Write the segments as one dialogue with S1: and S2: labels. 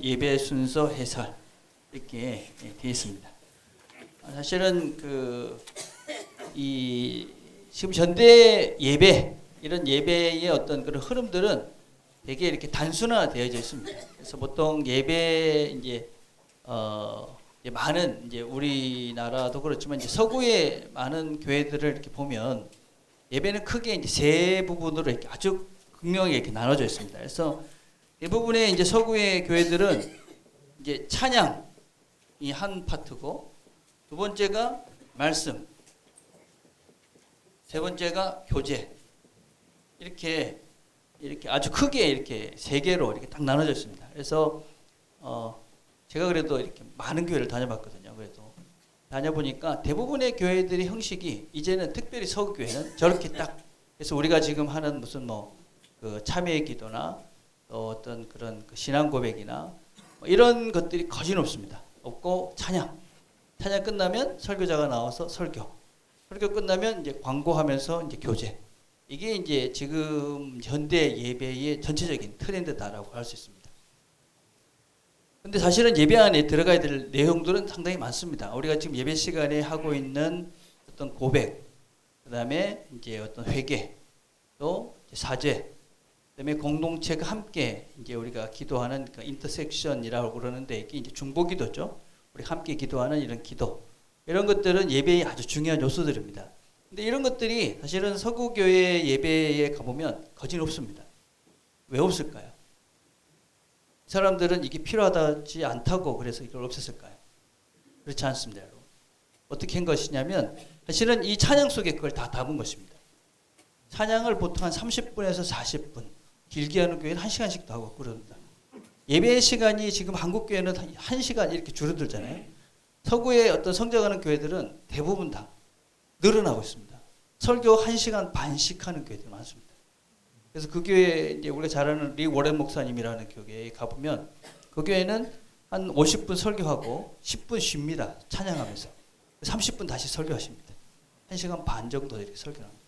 S1: 예배 순서 해설 이렇게 되어 있습니다. 사실은 지금 현대 예배 이런 예배의 어떤 그런 흐름들은 되게 이렇게 단순화되어져 있습니다. 그래서 보통 예배 이제 많은 이제 우리나라도 그렇지만 이제 서구의 많은 교회들을 이렇게 보면 예배는 크게 이제 세 부분으로 이렇게 아주 극명하게 이렇게 나눠져 있습니다. 그래서 대부분의 이제 서구의 교회들은 이제 찬양이 한 파트고, 두 번째가 말씀, 세 번째가 교제, 이렇게 아주 크게 이렇게 세 개로 이렇게 딱 나눠져 있습니다. 그래서 제가 그래도 이렇게 많은 교회를 다녀봤거든요. 그래도 다녀보니까 대부분의 교회들의 형식이 이제는 특별히 서구 교회는 저렇게 딱, 그래서 우리가 지금 하는 무슨 그 참회의 기도나 또 어떤 그런 신앙 고백이나 이런 것들이 거진 없습니다. 없고 찬양 끝나면 설교자가 나와서 설교 끝나면 이제 광고하면서 이제 교제. 이게 이제 지금 현대 예배의 전체적인 트렌드다라고 할 수 있습니다. 근데 사실은 예배 안에 들어가야 될 내용들은 상당히 많습니다. 우리가 지금 예배 시간에 하고 있는 어떤 고백, 그다음에 이제 어떤 회개, 또 사죄, 그다음에 공동체가 함께 이제 우리가 기도하는 그 인터섹션이라고 그러는데, 이게 이제 중보기도죠. 우리 함께 기도하는 이런 기도, 이런 것들은 예배의 아주 중요한 요소들입니다. 근데 이런 것들이 사실은 서구 교회 예배에 가보면 거진 없습니다. 왜 없을까요? 사람들은 이게 필요하지 않다고 그래서 이걸 없앴을까요? 그렇지 않습니다, 여러분. 어떻게 한 것이냐면 사실은 이 찬양 속에 그걸 다 담은 것입니다. 찬양을 보통 한 30분에서 40분, 길게 하는 교회는 1시간씩도 하고 그럽니다. 예배 시간이 지금 한국 교회는 1시간 이렇게 줄어들잖아요. 서구의 어떤 성장하는 교회들은 대부분 다 늘어나고 있습니다. 설교 1시간 반씩 하는 교회들이 많습니다. 그래서 그 교회, 이제 우리가 잘 아는 리 워렌 목사님이라는 교회에 가보면 그 교회는 한 50분 설교하고 10분 쉽니다. 찬양하면서. 30분 다시 설교하십니다. 1시간 반 정도 이렇게 설교합니다.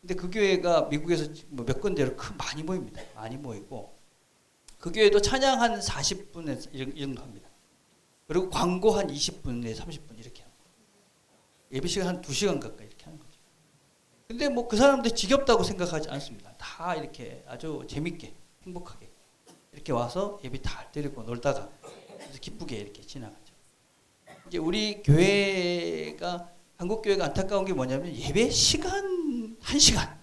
S1: 근데 그 교회가 미국에서 몇 군데로 많이 모입니다. 많이 모이고, 그 교회도 찬양 한 40분에서 이 정도 합니다. 그리고 광고 한 20분에 30분 이렇게 합니다. 예배 시간 한 2시간 가까이 이렇게 하는 거죠. 근데 그 사람들 지겹다고 생각하지 않습니다. 다 이렇게 아주 재밌게, 행복하게 이렇게 와서 예배 다 드리고 놀다가 그래서 기쁘게 이렇게 지나가죠. 이제 우리 교회가, 한국 교회가 안타까운 게 뭐냐면 예배 시간 1시간.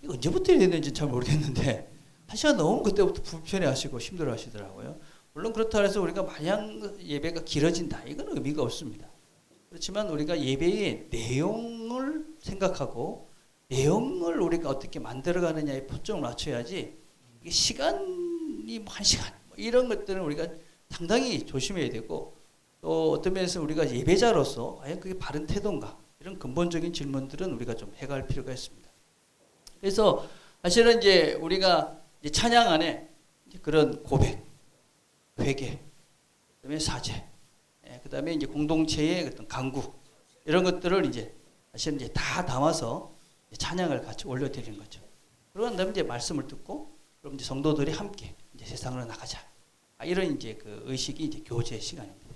S1: 이거 언제부터 이랬는지 잘 모르겠는데 1시간 넘으면 그때부터 불편해하시고 힘들어하시더라고요. 물론 그렇다고 해서 우리가 마냥 예배가 길어진다, 이건 의미가 없습니다. 그렇지만 우리가 예배의 내용을 생각하고 내용을 우리가 어떻게 만들어가느냐에 포점을 맞춰야지, 이게 시간이 1시간 이런 것들은 우리가 상당히 조심해야 되고, 또 어떤 면에서 우리가 예배자로서 과연 그게 바른 태도인가, 이런 근본적인 질문들은 우리가 좀 해갈 필요가 있습니다. 그래서 사실은 이제 우리가 이제 찬양 안에 이제 그런 고백, 회개, 그다음에 사죄, 그다음에 이제 공동체의 어떤 간구, 이런 것들을 이제 사실은 이제 다 담아서 찬양을 같이 올려드리는 거죠. 그러고 다음에 이제 말씀을 듣고, 그럼 이제 성도들이 함께 이제 세상으로 나가자. 이런 이제 그 의식이 이제 교제 시간입니다.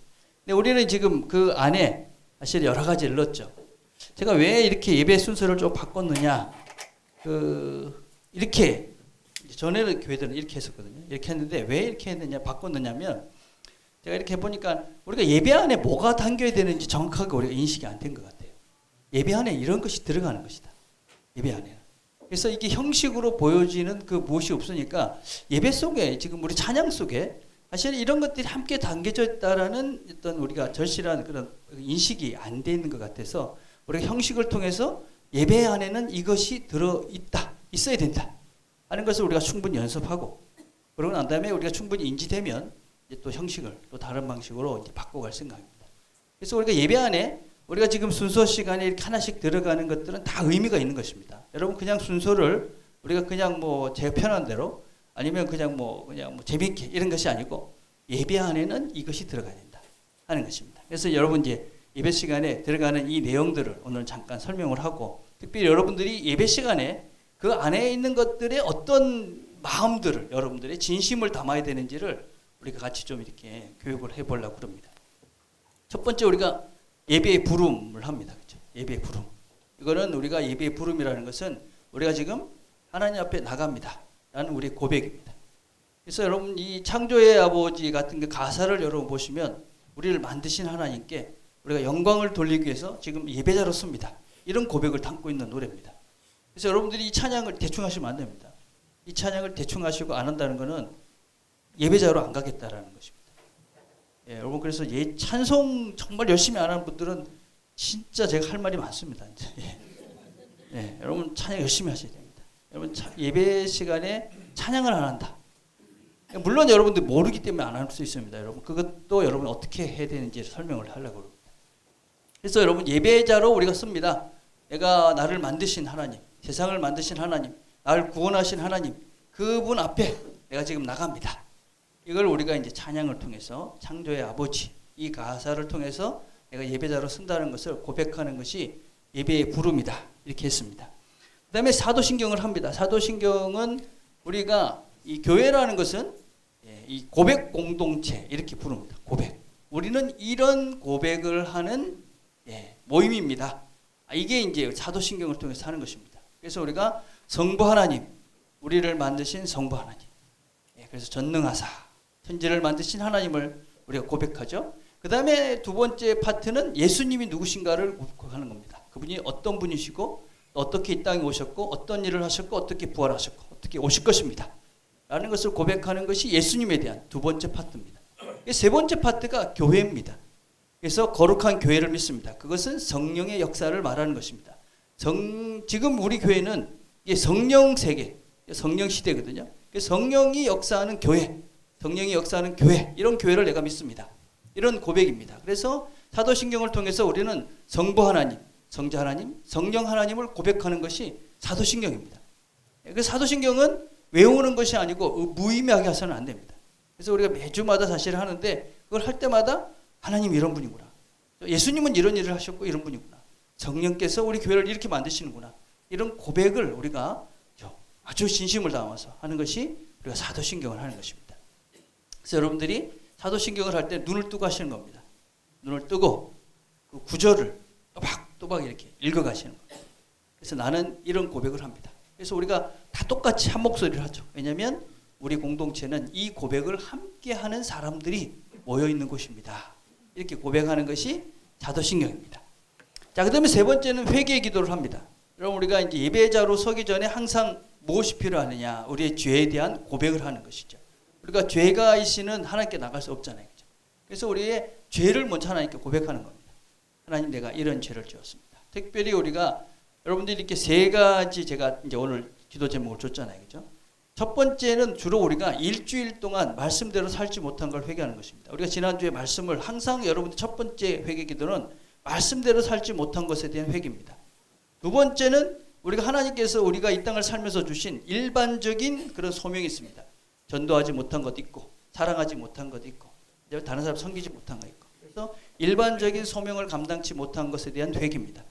S1: 근데 우리는 지금 그 안에 사실 여러 가지를 넣었죠. 제가 왜 이렇게 예배 순서를 좀 바꿨느냐, 이렇게 전에는 교회들은 이렇게 했었거든요. 이렇게 했는데 왜 이렇게 했느냐, 바꿨느냐면, 제가 이렇게 해보니까 우리가 예배 안에 뭐가 담겨야 되는지 정확하게 우리가 인식이 안 된 것 같아요. 예배 안에 이런 것이 들어가는 것이다, 예배 안에. 그래서 이게 형식으로 보여지는 그 무엇이 없으니까 예배 속에, 지금 우리 찬양 속에 사실 이런 것들이 함께 담겨져 있다라는 어떤 우리가 절실한 그런 인식이 안 돼 있는 것 같아서, 우리가 형식을 통해서 예배 안에는 이것이 들어있다, 있어야 된다 하는 것을 우리가 충분히 연습하고, 그러고 난 다음에 우리가 충분히 인지되면 이제 또 형식을 또 다른 방식으로 이제 바꿔갈 생각입니다. 그래서 우리가 예배 안에 우리가 지금 순서 시간에 이렇게 하나씩 들어가는 것들은 다 의미가 있는 것입니다. 여러분, 그냥 순서를 우리가 그냥 제 편한 대로, 아니면 그냥 재밌게 이런 것이 아니고, 예배 안에는 이것이 들어가야 된다 하는 것입니다. 그래서 여러분, 이제 예배 시간에 들어가는 이 내용들을 오늘 잠깐 설명을 하고, 특별히 여러분들이 예배 시간에 그 안에 있는 것들의 어떤 마음들을, 여러분들의 진심을 담아야 되는지를 우리가 같이 좀 이렇게 교육을 해보려고 그럽니다. 첫 번째 우리가 예배의 부름을 합니다. 그렇죠? 예배의 부름. 이거는 우리가 예배의 부름이라는 것은 우리가 지금 하나님 앞에 나갑니다. 라는 우리의 고백입니다. 그래서 여러분 이 창조의 아버지 같은 그 가사를 여러분 보시면 우리를 만드신 하나님께 우리가 영광을 돌리기 위해서 지금 예배자로 씁니다. 이런 고백을 담고 있는 노래입니다. 그래서 여러분들이 이 찬양을 대충 하시면 안 됩니다. 이 찬양을 대충 하시고 안 한다는 것은 예배자로 안 가겠다라는 것입니다. 예, 여러분 그래서 찬송 정말 열심히 안 하는 분들은 진짜 제가 할 말이 많습니다. 예. 예, 여러분 찬양 열심히 하셔야 됩니다. 여러분 예배 시간에 찬양을 안 한다. 물론 여러분들 모르기 때문에 안 할 수 있습니다. 여러분 그것도 여러분 어떻게 해야 되는지 설명을 하려고 합니다. 그래서 여러분 예배자로 우리가 씁니다. 내가 나를 만드신 하나님, 세상을 만드신 하나님, 나를 구원하신 하나님, 그분 앞에 내가 지금 나갑니다. 이걸 우리가 이제 찬양을 통해서 창조의 아버지 이 가사를 통해서 내가 예배자로 쓴다는 것을 고백하는 것이 예배의 부름이다. 이렇게 했습니다. 그 다음에 사도신경을 합니다. 사도신경은 우리가 이 교회라는 것은 이 고백 공동체 이렇게 부릅니다. 고백. 우리는 이런 고백을 하는 모임입니다. 이게 이제 사도신경을 통해서 하는 것입니다. 그래서 우리가 성부 하나님, 우리를 만드신 성부 하나님. 그래서 전능하사, 천지를 만드신 하나님을 우리가 고백하죠. 그 다음에 두 번째 파트는 예수님이 누구신가를 고백하는 겁니다. 그분이 어떤 분이시고 어떻게 이 땅에 오셨고 어떤 일을 하셨고 어떻게 부활하셨고 어떻게 오실 것입니다. 라는 것을 고백하는 것이 예수님에 대한 두 번째 파트입니다. 세 번째 파트가 교회입니다. 그래서 거룩한 교회를 믿습니다. 그것은 성령의 역사를 말하는 것입니다. 지금 우리 교회는 성령 세계, 성령 시대거든요. 성령이 역사하는 교회, 성령이 역사하는 교회, 이런 교회를 내가 믿습니다. 이런 고백입니다. 그래서 사도신경을 통해서 우리는 성부 하나님, 성자 하나님, 성령 하나님을 고백하는 것이 사도신경입니다. 그 사도신경은 외우는 것이 아니고 무의미하게 해서는 안 됩니다. 그래서 우리가 매주마다 사실 하는데 그걸 할 때마다 하나님 이런 분이구나. 예수님은 이런 일을 하셨고 이런 분이구나. 성령께서 우리 교회를 이렇게 만드시는구나. 이런 고백을 우리가 아주 진심을 담아서 하는 것이 우리가 사도신경을 하는 것입니다. 그래서 여러분들이 사도신경을 할 때 눈을 뜨고 하시는 겁니다. 눈을 뜨고 그 구절을 또박또박 이렇게 읽어가시는 겁니다. 그래서 나는 이런 고백을 합니다. 그래서 우리가 다 똑같이 한 목소리를 하죠. 왜냐하면 우리 공동체는 이 고백을 함께 하는 사람들이 모여있는 곳입니다. 이렇게 고백하는 것이 사도신경입니다. 자, 그 다음에 세 번째는 회개 기도를 합니다. 여러분 우리가 이제 예배자로 서기 전에 항상 무엇이 필요하느냐? 우리의 죄에 대한 고백을 하는 것이죠. 우리가 죄가 있이는 하나님께 나갈 수 없잖아요. 그렇죠? 그래서 우리의 죄를 먼저 하나님께 고백하는 겁니다. 하나님 내가 이런 죄를 지었습니다. 특별히 우리가 여러분들이 이렇게 세 가지 제가 이제 오늘 기도 제목을 줬잖아요. 그죠? 첫 번째는 주로 우리가 일주일 동안 말씀대로 살지 못한 걸 회개하는 것입니다. 우리가 지난주에 말씀을 항상 여러분들 첫 번째 회개 기도는 말씀대로 살지 못한 것에 대한 회개입니다. 두 번째는 우리가 하나님께서 우리가 이 땅을 살면서 주신 일반적인 그런 소명이 있습니다. 전도하지 못한 것도 있고 사랑하지 못한 것도 있고 다른 사람 섬기지 못한 거 있고 그래서 일반적인 소명을 감당치 못한 것에 대한 회개입니다.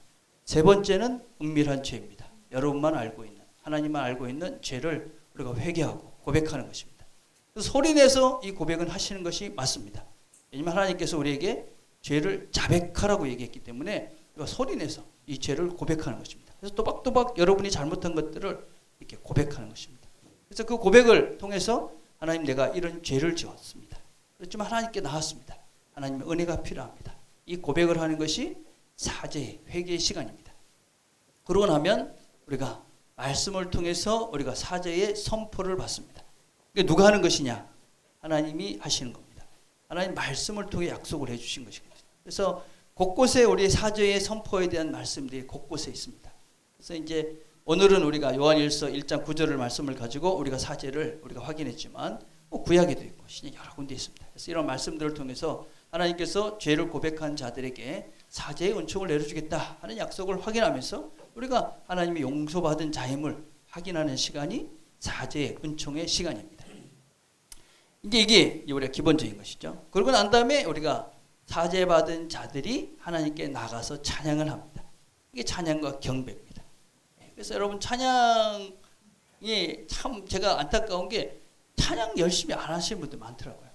S1: 세 번째는 은밀한 죄입니다. 여러분만 알고 있는 하나님만 알고 있는 죄를 우리가 회개하고 고백하는 것입니다. 그래서 소리내서 이 고백은 하시는 것이 맞습니다. 왜냐하면 하나님께서 우리에게 죄를 자백하라고 얘기했기 때문에 우리가 소리내서 이 죄를 고백하는 것입니다. 그래서 또박또박 여러분이 잘못한 것들을 이렇게 고백하는 것입니다. 그래서 그 고백을 통해서 하나님 내가 이런 죄를 지었습니다. 그렇지만 하나님께 나왔습니다. 하나님의 은혜가 필요합니다. 이 고백을 하는 것이 사죄의 회개의 시간입니다. 그러고 나면 우리가 말씀을 통해서 우리가 사죄의 선포를 받습니다. 이게 누가 하는 것이냐? 하나님이 하시는 겁니다. 하나님 말씀을 통해 약속을 해주신 것입니다. 그래서 곳곳에 우리 사죄의 선포에 대한 말씀들이 곳곳에 있습니다. 그래서 이제 오늘은 우리가 요한일서 1장 9절을 말씀을 가지고 우리가 사죄를 우리가 확인했지만 구약에도 있고 신약 여러 군데 있습니다. 그래서 이런 말씀들을 통해서 하나님께서 죄를 고백한 자들에게 사죄의 은총을 내려주겠다 하는 약속을 확인하면서 우리가 하나님의 용서받은 자임을 확인하는 시간이 사죄의 은총의 시간입니다. 이게 우리가 기본적인 것이죠. 그러고 난 다음에 우리가 사죄받은 자들이 하나님께 나가서 찬양을 합니다. 이게 찬양과 경배입니다. 그래서 여러분 찬양이 참 제가 안타까운 게 찬양 열심히 안 하시는 분들 많더라고요.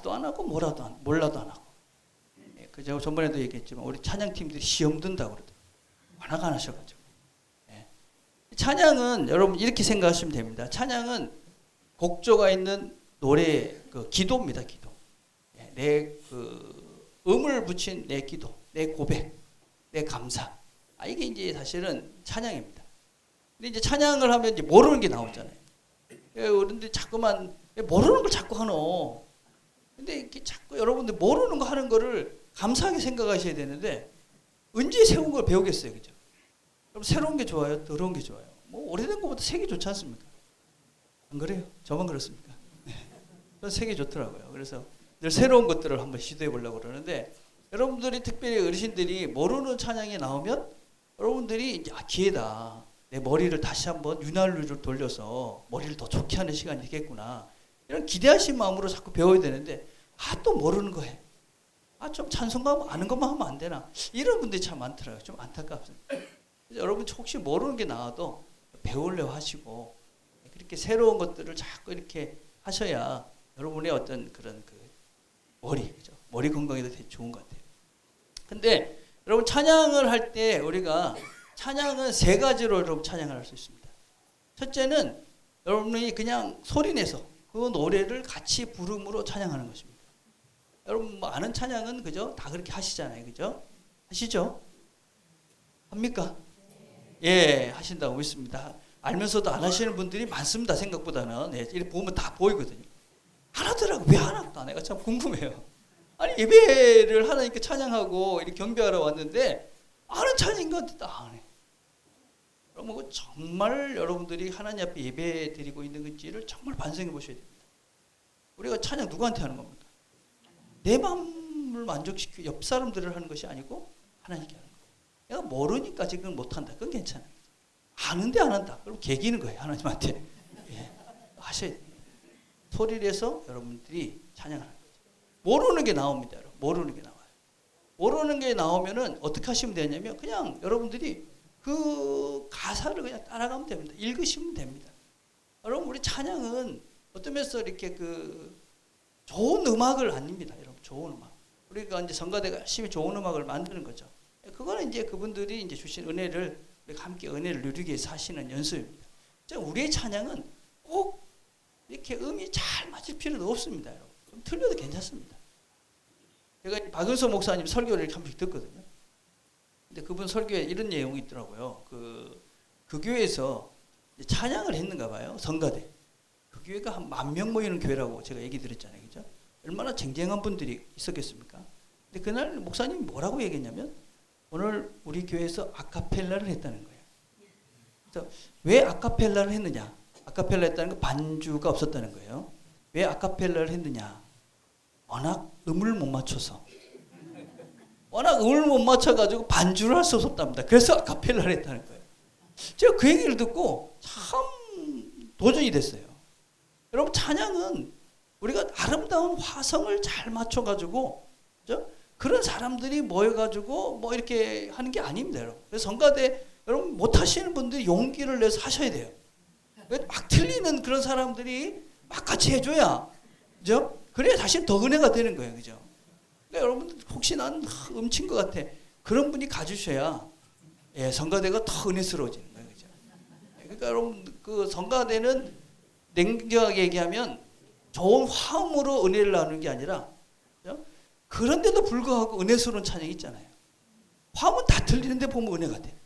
S1: 말도 안 하고 몰라도 안 하고. 예, 그 제가 전번에도 얘기했지만 우리 찬양팀들이 시험 든다고 그러더라고요. 워낙 안 하셔가지고. 예. 찬양은 여러분 이렇게 생각하시면 됩니다. 찬양은 곡조가 있는 노래 그 기도입니다. 기도. 예, 내 그 음을 붙인 내 기도, 내 고백, 내 감사. 이게 이제 사실은 찬양입니다. 근데 이제 찬양을 하면 이제 모르는 게 나오잖아요. 그런데 자꾸만 모르는 걸 자꾸 하노. 근데 이렇게 자꾸 여러분들 모르는 거 하는 거를 감사하게 생각하셔야 되는데 언제 새로운 걸 배우겠어요, 그죠? 그럼 새로운 게 좋아요, 더러운 게 좋아요. 뭐 오래된 것보다 새 게 좋지 않습니까? 안 그래요? 저만 그렇습니까? 저는 새 게 좋더라고요. 그래서 늘 새로운 것들을 한번 시도해 보려고 그러는데 여러분들이 특별히 어르신들이 모르는 찬양이 나오면 여러분들이 이제 기회다. 내 머리를 다시 한번 윤활유를 돌려서 머리를 더 좋게 하는 시간이 되겠구나. 이런 기대하신 마음으로 자꾸 배워야 되는데 또 모르는 거 해. 좀 찬송가 아는 것만 하면 안 되나. 이런 분들이 참 많더라고요. 좀 안타깝습니다. 여러분 혹시 모르는 게 나와도 배우려 하시고 그렇게 새로운 것들을 자꾸 이렇게 하셔야 여러분의 어떤 그런 그 머리, 그죠? 머리 건강에도 되게 좋은 것 같아요. 근데 여러분 찬양을 할 때 우리가 찬양은 세 가지로 여러분 찬양을 할 수 있습니다. 첫째는 여러분이 그냥 소리내서 그 노래를 같이 부름으로 찬양하는 것입니다. 여러분 뭐 아는 찬양은 그죠? 다 그렇게 하시잖아요, 그죠? 하시죠? 합니까? 예, 하신다고 믿습니다. 알면서도 안 하시는 분들이 많습니다. 생각보다는. 예, 이렇게 보면 다 보이거든요. 안 하더라고. 왜 안 할까? 내가 참 궁금해요. 아니 예배를 하나님께 찬양하고 이렇게 경배하러 왔는데 아는 찬양인 것 같아 다 안 해. 그러면 정말 여러분들이 하나님 앞에 예배 드리고 있는 건지를 정말 반성해 보셔야 됩니다. 우리가 찬양 누구한테 하는 겁니까? 내 마음을 만족시키고 옆 사람들을 하는 것이 아니고 하나님께 하는 거예요. 내가 모르니까 지금 못한다. 그건 괜찮아요. 아는데 안 한다. 그럼 개기는 거예요. 하나님한테. 예, 하셔야 됩니다. 소리를 해서 여러분들이 찬양을 하는 거죠. 모르는 게 나옵니다. 여러분. 모르는 게 나와요. 모르는 게 나오면은 어떻게 하시면 되냐면 그냥 여러분들이 그 가사를 그냥 따라가면 됩니다. 읽으시면 됩니다. 여러분 우리 찬양은 어떤 면에서 이렇게 그 좋은 음악을 아닙니다. 여러분 좋은 음악. 우리가 이제 성가대가 열심히 좋은 음악을 만드는 거죠. 그거는 이제 그분들이 이제 주신 은혜를 우리가 함께 은혜를 누리기 위해서 하시는 연습입니다. 우리의 찬양은 꼭 이렇게 음이 잘 맞을 필요도 없습니다. 여러분. 좀 틀려도 괜찮습니다. 제가 박은서 목사님 설교를 이렇게 한 번씩 듣거든요. 근데 그분 설교에 이런 내용이 있더라고요. 그 교회에서 찬양을 했는가 봐요. 성가대. 그 교회가 한 10,000명 모이는 교회라고 제가 얘기 드렸잖아요. 그죠? 얼마나 쟁쟁한 분들이 있었겠습니까? 근데 그날 목사님이 뭐라고 얘기했냐면 오늘 우리 교회에서 아카펠라를 했다는 거예요. 그래서 왜 아카펠라를 했느냐? 아카펠라 했다는 건 반주가 없었다는 거예요. 왜 아카펠라를 했느냐? 워낙 음을 못 맞춰서. 워낙 음을 못 맞춰가지고 반주를 할 수 없었답니다. 그래서 아카펠라를 했다는 거예요. 제가 그 얘기를 듣고 참 도전이 됐어요. 여러분 찬양은 우리가 아름다운 화성을 잘 맞춰가지고 그죠? 그런 사람들이 모여가지고 뭐 이렇게 하는 게 아닙니다. 여러분. 그래서 성가대 여러분 못하시는 분들이 용기를 내서 하셔야 돼요. 막 틀리는 그런 사람들이 막 같이 해줘야 그죠? 그래야 사실 더 은혜가 되는 거예요. 그죠? 그러니까 여러분들 혹시 난 음친 것 같아. 그런 분이 가주셔야 예, 성가대가 더 은혜스러워지는 거예요. 그죠? 그러니까 여러분 그 성가대는 냉정하게 얘기하면 좋은 화음으로 은혜를 나누는 게 아니라 그죠? 그런데도 불구하고 은혜스러운 찬양이 있잖아요. 화음은 다 틀리는데 보면 은혜가 돼.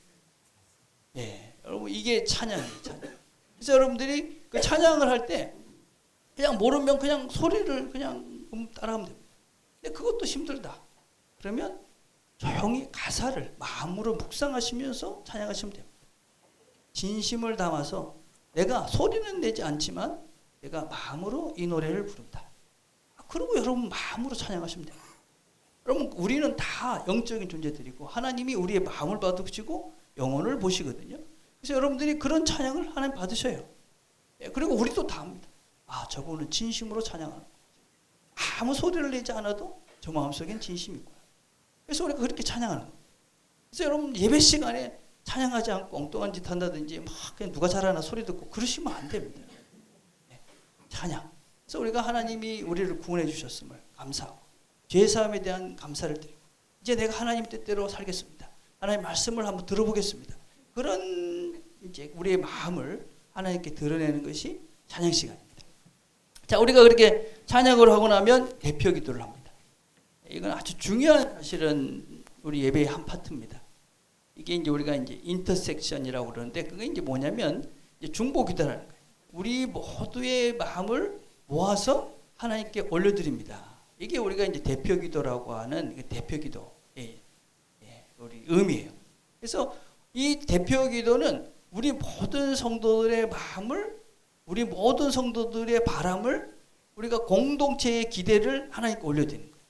S1: 예, 여러분 이게 찬양이에요. 찬양. 그래서 여러분들이 그 찬양을 할 때 그냥 모르면 그냥 소리를 그냥 따라하면 됩니다. 근데 그것도 힘들다. 그러면 조용히 가사를 마음으로 묵상하시면서 찬양하시면 됩니다. 진심을 담아서 내가 소리는 내지 않지만 내가 마음으로 이 노래를 부른다. 그리고 여러분 마음으로 찬양하시면 됩니다. 여러분 우리는 다 영적인 존재들이고 하나님이 우리의 마음을 받으시고 영혼을 보시거든요. 그래서 여러분들이 그런 찬양을 하나님 받으셔요. 그리고 우리도 다 합니다. 저분은 진심으로 찬양하는 거죠. 아무 소리를 내지 않아도 저 마음속엔 진심이 있고요. 그래서 우리가 그렇게 찬양하는 거예요. 그래서 여러분 예배 시간에 찬양하지 않고 엉뚱한 짓 한다든지 막 그냥 누가 잘하나 소리 듣고 그러시면 안 됩니다. 찬양. 그래서 우리가 하나님이 우리를 구원해 주셨음을 감사하고 죄사함에 대한 감사를 드리고 이제 내가 하나님 뜻대로 살겠습니다. 하나님 말씀을 한번 들어보겠습니다. 그런 이제 우리의 마음을 하나님께 드러내는 것이 찬양 시간입니다. 자, 우리가 그렇게 찬양을 하고 나면 대표 기도를 합니다. 이건 아주 중요한 사실은 우리 예배의 한 파트입니다. 이게 이제 우리가 이제 인터섹션이라고 그러는데 그게 이제 뭐냐면 이제 중보 기도라는 거예요. 우리 모두의 마음을 모아서 하나님께 올려드립니다. 이게 우리가 이제 대표 기도라고 하는 대표 기도의 우리 의미예요. 그래서 이 대표 기도는 우리 모든 성도들의 마음을, 우리 모든 성도들의 바람을 우리가 공동체의 기대를 하나님께 올려드리는 거예요.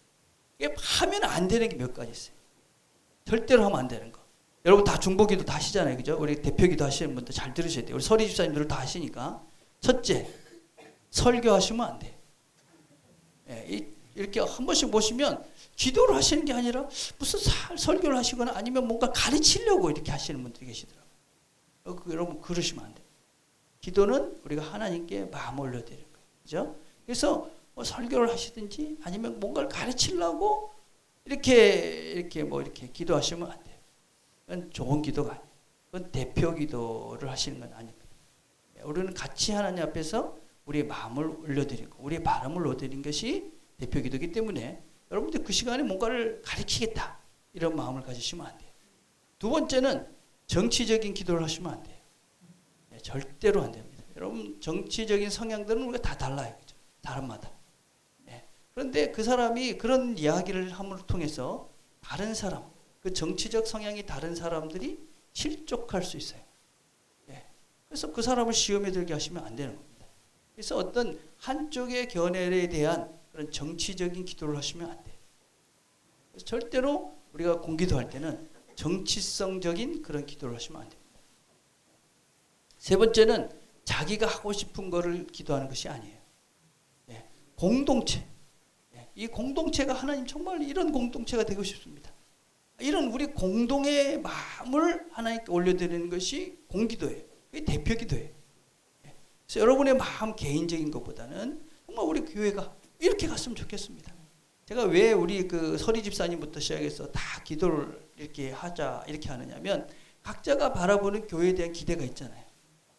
S1: 이게 하면 안 되는 게 몇 가지 있어요. 절대로 하면 안 되는 거. 여러분 다 중보기도 다 하시잖아요. 그죠? 우리 대표기도 하시는 분들 잘 들으셔야 돼요. 우리 서리 집사님들 다 하시니까. 첫째, 설교하시면 안 돼요. 예, 이렇게 한 번씩 보시면 기도를 하시는 게 아니라 무슨 설교를 하시거나 아니면 뭔가 가르치려고 이렇게 하시는 분들이 계시더라고요. 여러분 그러시면 안 돼요. 기도는 우리가 하나님께 마음 올려드리는 거예요. 그죠? 그래서 뭐 설교를 하시든지 아니면 뭔가를 가르치려고 이렇게 기도하시면 안 돼요. 그건 좋은 기도가 아니에요. 그건 대표 기도를 하시는 건 아닙니다. 우리는 같이 하나님 앞에서 우리의 마음을 올려드리고 우리의 바람을 올려드리는 것이 대표 기도이기 때문에 여러분들 그 시간에 뭔가를 가르치겠다 이런 마음을 가지시면 안 돼요. 두 번째는 정치적인 기도를 하시면 안 돼요. 절대로 안 됩니다. 여러분 정치적인 성향들은 우리가 다 달라요. 그죠? 사람마다. 그런데 그 사람이 그런 이야기를 함을 통해서 다른 사람, 그 정치적 성향이 다른 사람들이 실족할 수 있어요. 그래서 그 사람을 시험에 들게 하시면 안 되는 겁니다. 그래서 어떤 한쪽의 견해에 대한 그런 정치적인 기도를 하시면 안 돼요. 그래서 절대로 우리가 공기도할 때는 정치성적인 그런 기도를 하시면 안 됩니다. 세 번째는 자기가 하고 싶은 거를 기도하는 것이 아니에요. 공동체. 이 공동체가 하나님 정말 이런 공동체가 되고 싶습니다. 이런 우리 공동의 마음을 하나님께 올려드리는 것이 공기도예요. 그게 대표 기도예요. 그래서 여러분의 마음 개인적인 것보다는 정말 우리 교회가 이렇게 갔으면 좋겠습니다. 제가 왜 우리 그 서리 집사님부터 시작해서 다 기도를 이렇게 하자 이렇게 하느냐면 각자가 바라보는 교회에 대한 기대가 있잖아요.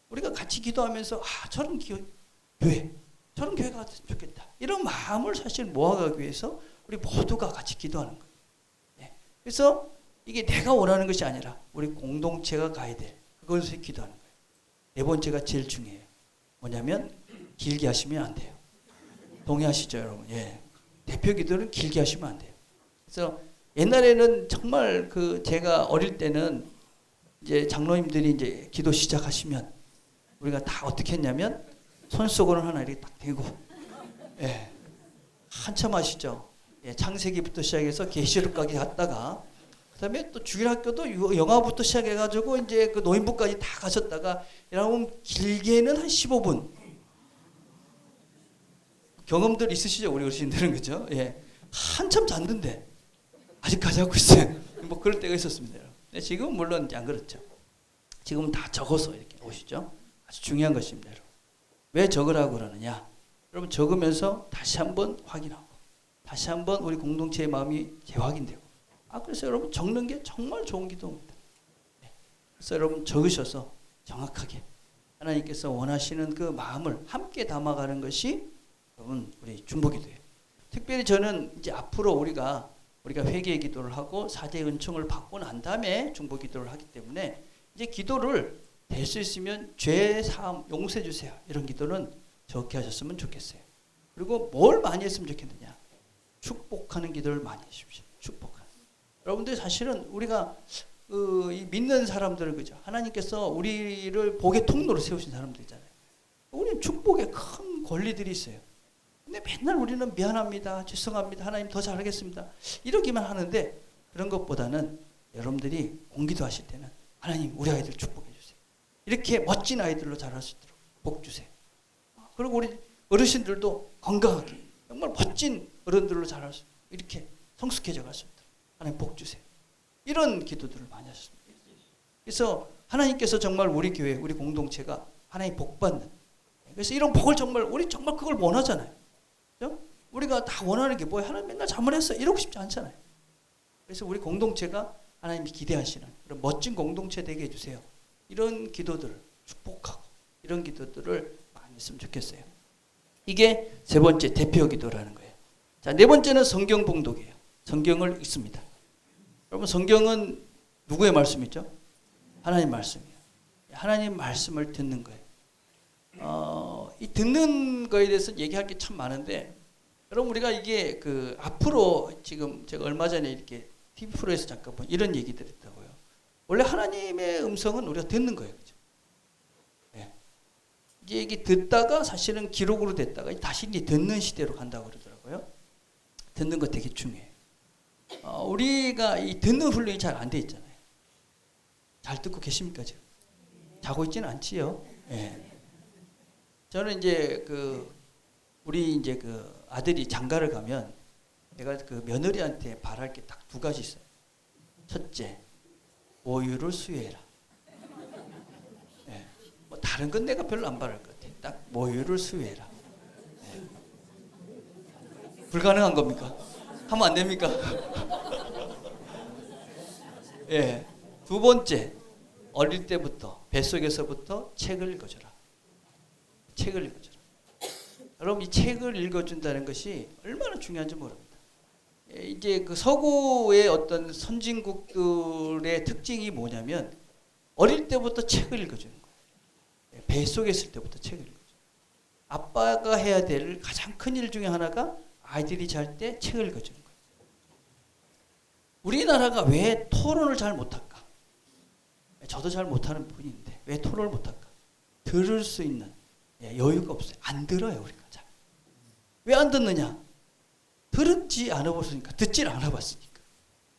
S1: 우리가 같이 기도하면서 저런 교회 저런 교회가 갔으면 좋겠다. 이런 마음을 사실 모아가기 위해서 우리 모두가 같이 기도하는 거예요. 그래서 이게 내가 원하는 것이 아니라 우리 공동체가 가야 될 그것을 기도하는 거예요. 네 번째가 제일 중요해요. 뭐냐면 길게 하시면 안 돼요. 동의하시죠, 여러분? 대표 기도는 길게 하시면 안 돼요. 그래서 옛날에는 정말 제가 어릴 때는 이제 장로님들이 이제 기도 시작하시면 우리가 다 어떻게 했냐면 손수건을 하나 이렇게 딱 대고, 한참 하시죠. 창세기부터 시작해서 계시록까지 갔다가, 그다음에 또 주일학교도 영화부터 시작해가지고 이제 그 노인부까지 다 가셨다가, 여러분 길게는 한 15분. 경험들 있으시죠, 우리 어르신들은 그죠? 한참 잤는데 아직까지 하고 있어요. 뭐 그럴 때가 있었습니다. 근데 지금은 물론 이제 안 그렇죠. 지금은 다 적어서 이렇게 오시죠. 아주 중요한 것입니다, 여러분. 왜 적으라고 그러느냐? 여러분 적으면서 다시 한번 확인하고 다시 한번 우리 공동체의 마음이 재확인되고 그래서 여러분 적는 게 정말 좋은 기도입니다. 그래서 여러분 적으셔서 정확하게 하나님께서 원하시는 그 마음을 함께 담아가는 것이 여러분 우리 중보기도예요. 특별히 저는 이제 앞으로 우리가 회개의 기도를 하고 사죄의 은총을 받고 난 다음에 중보기도를 하기 때문에 이제 기도를 될 수 있으면 죄 사함 용서해 주세요. 이런 기도는 적게 하셨으면 좋겠어요. 그리고 뭘 많이 했으면 좋겠느냐? 축복하는 기도를 많이 해주십시오. 축복하는. 여러분들 사실은 우리가 이 믿는 사람들을 그죠? 하나님께서 우리를 복의 통로로 세우신 사람들이잖아요. 우리는 축복에 큰 권리들이 있어요. 근데 맨날 우리는 미안합니다. 죄송합니다. 하나님 더 잘하겠습니다. 이러기만 하는데 그런 것보다는 여러분들이 공기도 하실 때는 하나님 우리 아이들 축복해 주세요. 이렇게 멋진 아이들로 자랄 수 있도록 복 주세요. 그리고 우리 어르신들도 건강하게 정말 멋진 어른들로 자랄 수 있도록 이렇게 성숙해져 갈 수 있도록 하나님 복 주세요. 이런 기도들을 많이 하셨습니다. 그래서 하나님께서 정말 우리 교회, 우리 공동체가 하나님 복 받는. 그래서 이런 복을 우리 정말 그걸 원하잖아요. 그렇죠? 우리가 다 원하는 게 뭐야? 하나님 맨날 잘못했어. 이러고 싶지 않잖아요. 그래서 우리 공동체가 하나님이 기대하시는 그런 멋진 공동체 되게 해주세요. 이런 기도들을 축복하고 이런 기도들을 많이 했으면 좋겠어요. 이게 세 번째 대표 기도라는 거예요. 자, 네 번째는 성경 봉독이에요. 성경을 읽습니다. 여러분 성경은 누구의 말씀이죠? 하나님 말씀이에요. 하나님 말씀을 듣는 거예요. 이 듣는 거에 대해서 얘기할 게 참 많은데 여러분 우리가 이게 그 앞으로 지금 제가 얼마 전에 이렇게 TV 프로에서 잠깐 본 이런 얘기들 했다고요. 원래 하나님의 음성은 우리가 듣는 거예요. 그죠? 네. 이게 듣다가 사실은 기록으로 됐다가 다시 이제 듣는 시대로 간다고 그러더라고요. 듣는 거 되게 중요해요. 우리가 이 듣는 훈련이 잘 안 돼 있잖아요. 잘 듣고 계십니까 지금? 자고 있지는 않지요. 네. 저는 이제 우리 이제 아들이 장가를 가면 내가 며느리한테 바랄 게 딱 두 가지 있어요. 첫째, 모유를 수유해라. 네. 뭐 다른 건 내가 별로 안 바랄 것 같아. 딱 모유를 수유해라. 네. 불가능한 겁니까? 하면 안 됩니까? 예. 두 번째, 어릴 때부터 뱃속에서부터 책을 읽어줘라. 책을 읽어줘라. 여러분 이 책을 읽어준다는 것이 얼마나 중요한지 모릅니다. 이제 서구의 어떤 선진국들의 특징이 뭐냐면 어릴 때부터 책을 읽어주는 거예요. 뱃속에 있을 때부터 책을 읽어줘요. 아빠가 해야 될 가장 큰 일 중에 하나가 아이들이 잘 때 책을 읽어주는 거예요. 우리나라가 왜 토론을 잘 못할까? 저도 잘 못하는 분인데 왜 토론을 못할까? 들을 수 있는 여유가 없어요. 안 들어요 우리가 잘. 왜 안 듣느냐? 들었지 않아봤으니까, 듣질 않아봤으니까.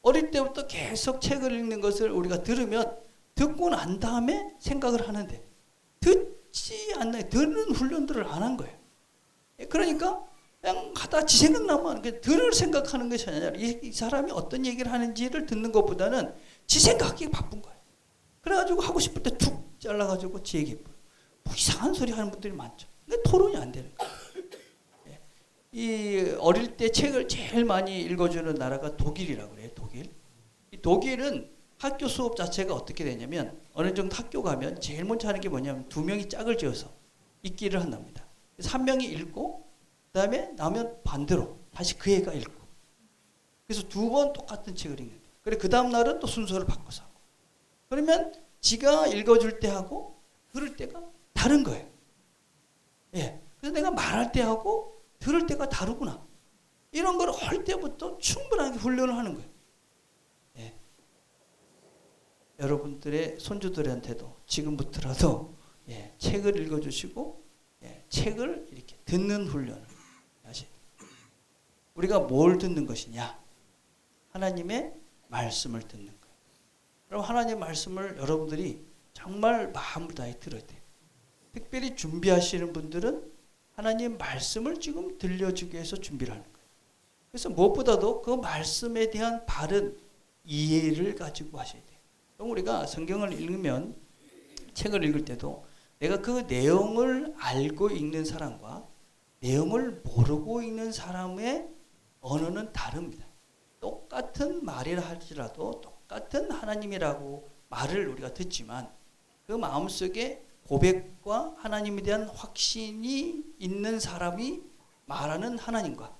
S1: 어릴 때부터 계속 책을 읽는 것을 우리가 들으면 듣고 난 다음에 생각을 하는데 듣지 않는, 듣는 훈련들을 안 한 거예요. 그러니까 그냥 하다 지 생각나면 들을 생각하는 것이 아니라 이 사람이 어떤 얘기를 하는지를 듣는 것보다는 지 생각하기에 바쁜 거예요. 그래가지고 하고 싶을 때 툭 잘라가지고 지 얘기해. 뭐 이상한 소리 하는 분들이 많죠. 근데 토론이 안 되는 거예요. 이 어릴 때 책을 제일 많이 읽어주는 나라가 독일이라고 그래요. 독일. 이 독일은 학교 수업 자체가 어떻게 되냐면 어느 정도 학교 가면 제일 먼저 하는 게 뭐냐면 두 명이 짝을 지어서 읽기를 한답니다. 그래서 한 명이 읽고 그다음에 나면 반대로 다시 그 애가 읽고. 그래서 두 번 똑같은 책을 읽는 거예요. 그래 그 다음 날은 또 순서를 바꿔서 하고. 그러면 지가 읽어줄 때 하고 들을 때가 다른 거예요. 예. 그래서 내가 말할 때 하고 들을 때가 다르구나. 이런 걸 할 때부터 충분하게 훈련을 하는 거예요. 예. 여러분들의 손주들한테도 지금부터라도 책을 읽어주시고 책을 이렇게 듣는 훈련을 하셔야 돼요. 우리가 뭘 듣는 것이냐? 하나님의 말씀을 듣는 거예요. 그럼 하나님의 말씀을 여러분들이 정말 마음을 다해 들어야 돼요. 특별히 준비하시는 분들은 하나님 말씀을 지금 들려주기 위해서 준비를 하는 거예요. 그래서 무엇보다도 그 말씀에 대한 바른 이해를 가지고 하셔야 돼요. 그럼 우리가 성경을 읽으면 책을 읽을 때도 내가 그 내용을 알고 읽는 사람과 내용을 모르고 읽는 사람의 언어는 다릅니다. 똑같은 말이라 할지라도 똑같은 하나님이라고 말을 우리가 듣지만 그 마음속에 고백과 하나님에 대한 확신이 있는 사람이 말하는 하나님과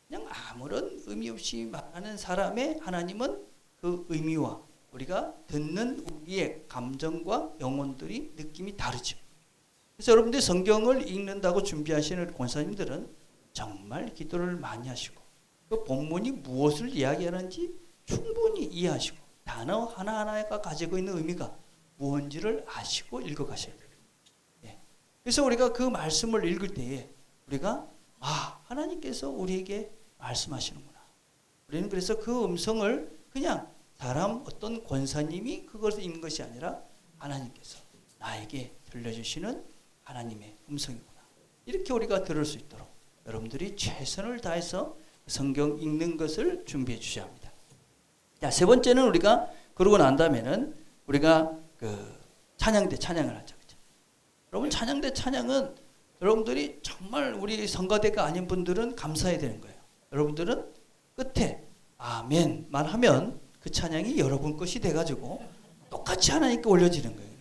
S1: 그냥 아무런 의미 없이 말하는 사람의 하나님은 그 의미와 우리가 듣는 우리의 감정과 영혼들이 느낌이 다르죠. 그래서 여러분들 성경을 읽는다고 준비하시는 권사님들은 정말 기도를 많이 하시고 그 본문이 무엇을 이야기하는지 충분히 이해하시고 단어 하나하나가 가지고 있는 의미가 무엇인지를 아시고 읽어가셔야 돼요. 그래서 우리가 그 말씀을 읽을 때에 우리가 하나님께서 우리에게 말씀하시는구나. 우리는 그래서 그 음성을 그냥 사람 어떤 권사님이 그것을 읽는 것이 아니라 하나님께서 나에게 들려주시는 하나님의 음성이구나. 이렇게 우리가 들을 수 있도록 여러분들이 최선을 다해서 성경 읽는 것을 준비해 주셔야 합니다. 자, 세 번째는 우리가 그러고 난 다음에는 우리가 찬양대 찬양을 하죠. 여러분 찬양대 찬양은 여러분들이 정말 우리 성가대가 아닌 분들은 감사해야 되는 거예요. 여러분들은 끝에 아멘만 하면 그 찬양이 여러분 것이 돼가지고 똑같이 하나님께 올려지는 거예요.